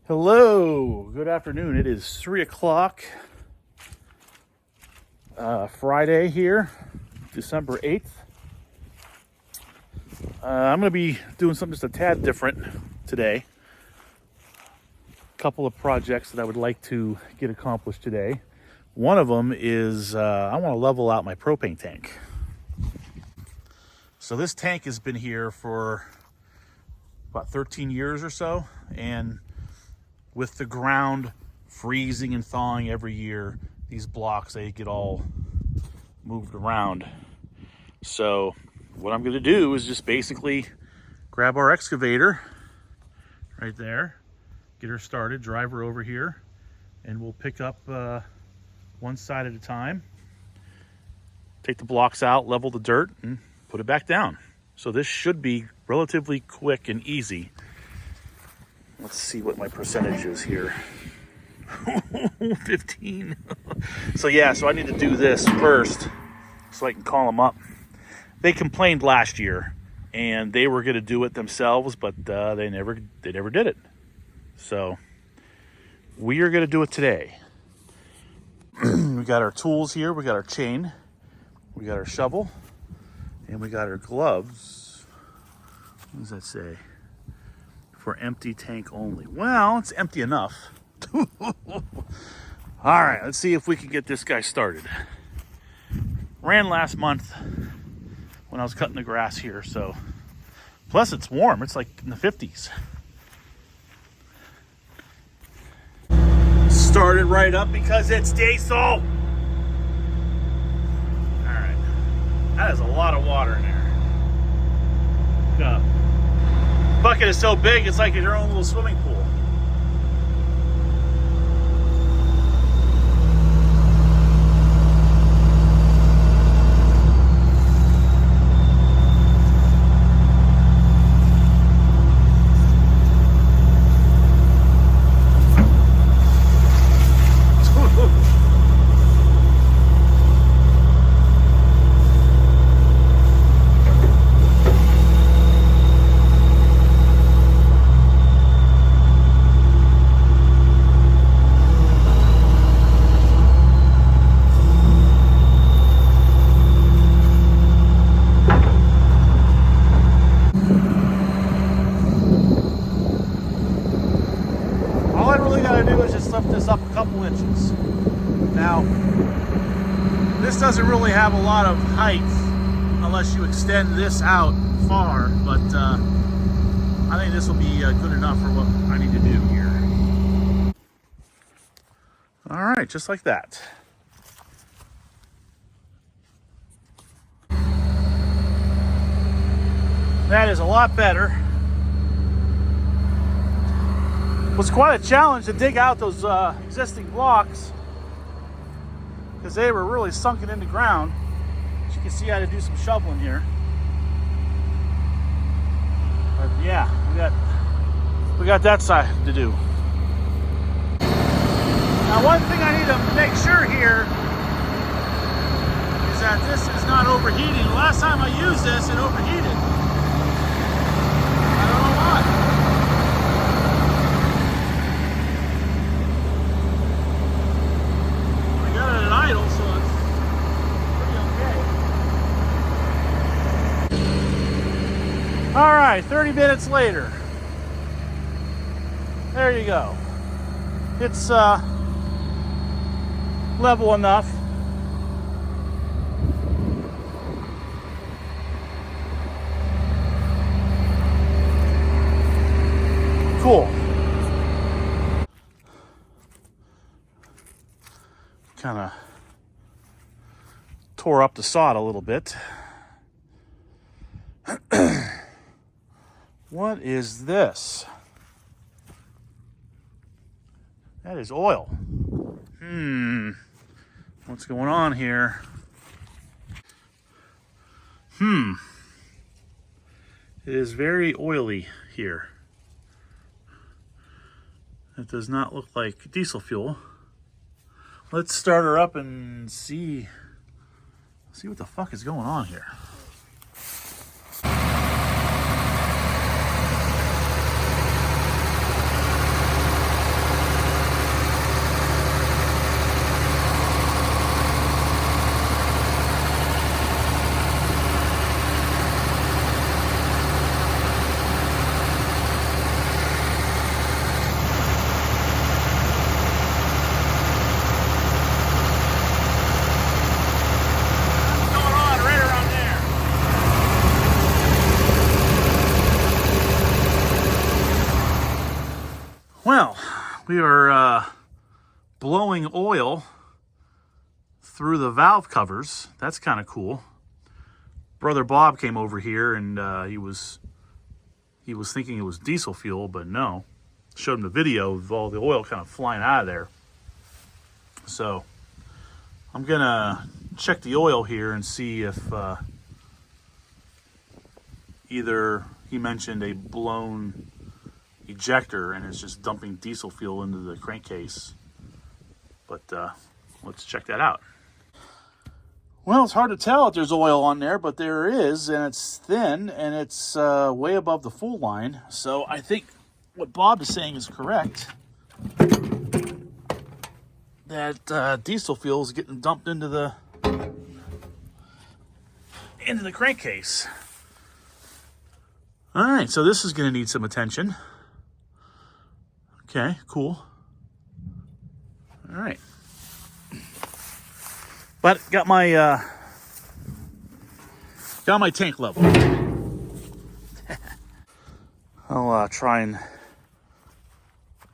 Hello, good afternoon. It is 3 o'clock, Friday here, December 8th. I'm going to be doing something just a tad different today. A couple of projects that I would like to get accomplished today. One of them is I want to level out my propane tank. So this tank has been here for about 13 years or so, and with the ground freezing and thawing every year, these blocks, they get all moved around. So what I'm going to do is just basically grab our excavator right there, get her started, drive her over here, and we'll pick up one side at a time, take the blocks out, level the dirt, and put it back down. So this should be relatively quick and easy. Let's see what my percentage is here. 15. So I need to do this first so I can call them up. They complained last year and they were going to do it themselves, but they never did it. So we are going to do it today. We got our tools here. We got our chain. We got our shovel. And we got our gloves. What does that say? For empty tank only. Well, it's empty enough. All right, let's see if we can get this guy started. Ran last month when I was cutting the grass here, so plus it's warm. It's like in the 50s. Started right up because it's diesel. All right, that is a lot of water in there. Yeah. Bucket is so big, it's like your own little swimming pool. Lift this up a couple inches. Now, this doesn't really have a lot of height unless you extend this out far, but I think this will be good enough for what I need to do here. All right, just like that. That is a lot better. It was quite a challenge to dig out those existing blocks because they were really sunken in the ground. As you can see, I had to do some shoveling here. But yeah, we got that side to do. Now, one thing I need to make sure here is that this is not overheating. The last time I used this, it overheated. I don't know why. Idle, so it's pretty okay. All right, 30 minutes later. There you go. It's level enough. Cool. Kind of tore up the sod a little bit. What is this? That is oil. What's going on here? It is very oily here. It does not look like diesel fuel. Let's start her up and see what the fuck is going on here. Well, we are blowing oil through the valve covers. That's kind of cool. Brother Bob came over here and he was thinking it was diesel fuel, but no. Showed him the video of all the oil kind of flying out of there. So I'm gonna check the oil here and see if either he mentioned a blown ejector and it's just dumping diesel fuel into the crankcase. But let's check that out. Well, it's hard to tell if there's oil on there, but there is, and it's thin, and it's way above the full line. So I think what Bob is saying is correct. That diesel fuel is getting dumped into the crankcase. All right, so this is going to need some attention. Okay, cool. All right. But got my tank level. I'll try and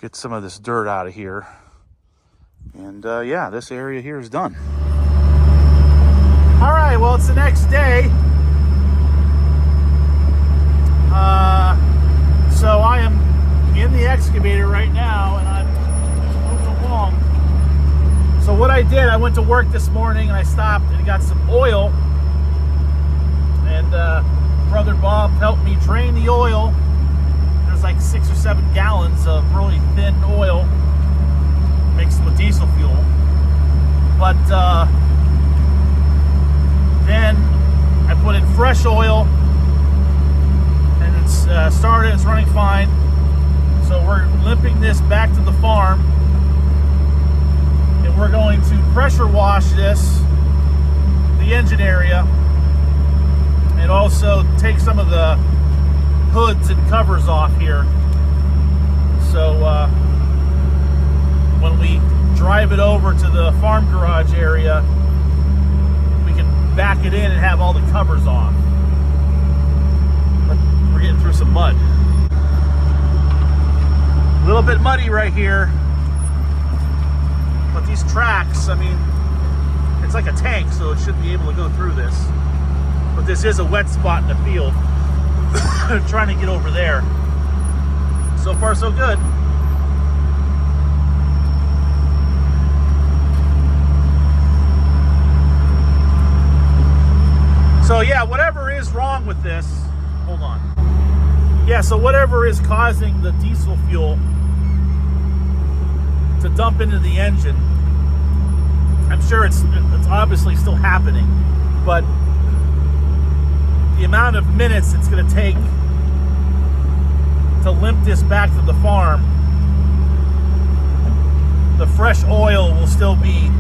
get some of this dirt out of here. And yeah, this area here is done. All right, well, it's the next day. So I am in the excavator right now, and I'm moving along. So what I did, I went to work this morning, and I stopped and got some oil. And Brother Bob helped me drain the oil. There's like 6 or 7 gallons of really thin oil mixed with diesel fuel. But then I put in fresh oil, and it's started, it's running fine. So we're limping this back to the farm, and we're going to pressure wash this, the engine area, and also take some of the hoods and covers off here. So when we drive it over to the farm garage area, we can back it in and have all the covers off. But we're getting through some mud. A little bit muddy right here. But these tracks, I mean, it's like a tank, so it should be able to go through this. But this is a wet spot in the field. Trying to get over there. So far, so good. So yeah, whatever is wrong with this, hold on. Yeah, so whatever is causing the diesel fuel to dump into the engine, I'm sure it's obviously still happening, but the amount of minutes it's going to take to limp this back to the farm, the fresh oil will still be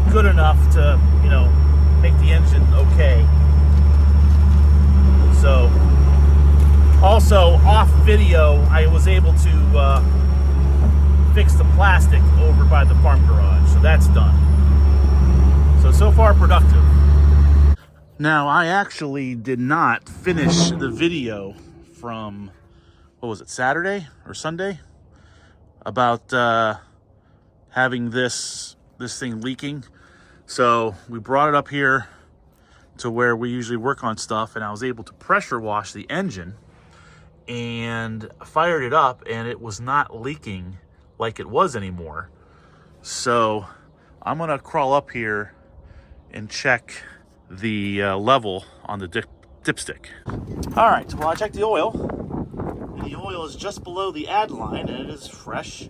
good enough to, you know, make the engine okay. So, also off video, I was able to fix the plastic over by the farm garage, so that's done. So far productive. Now, I actually did not finish the video from, what was it, Saturday or Sunday? About having this thing leaking. So we brought it up here to where we usually work on stuff, and I was able to pressure wash the engine and fired it up, and it was not leaking like it was anymore. So I'm gonna crawl up here and check the level on the dipstick. All right, well, I checked the oil, and the oil is just below the add line, and it is fresh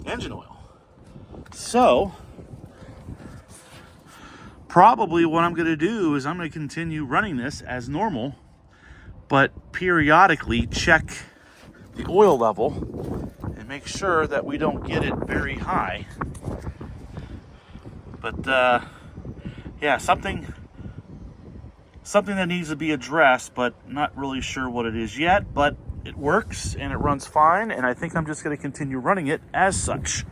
engine oil. So probably what I'm going to do is I'm going to continue running this as normal, but periodically check the oil level and make sure that we don't get it very high. But yeah, something that needs to be addressed, but not really sure what it is yet. But it works and it runs fine, and I think I'm just going to continue running it as such.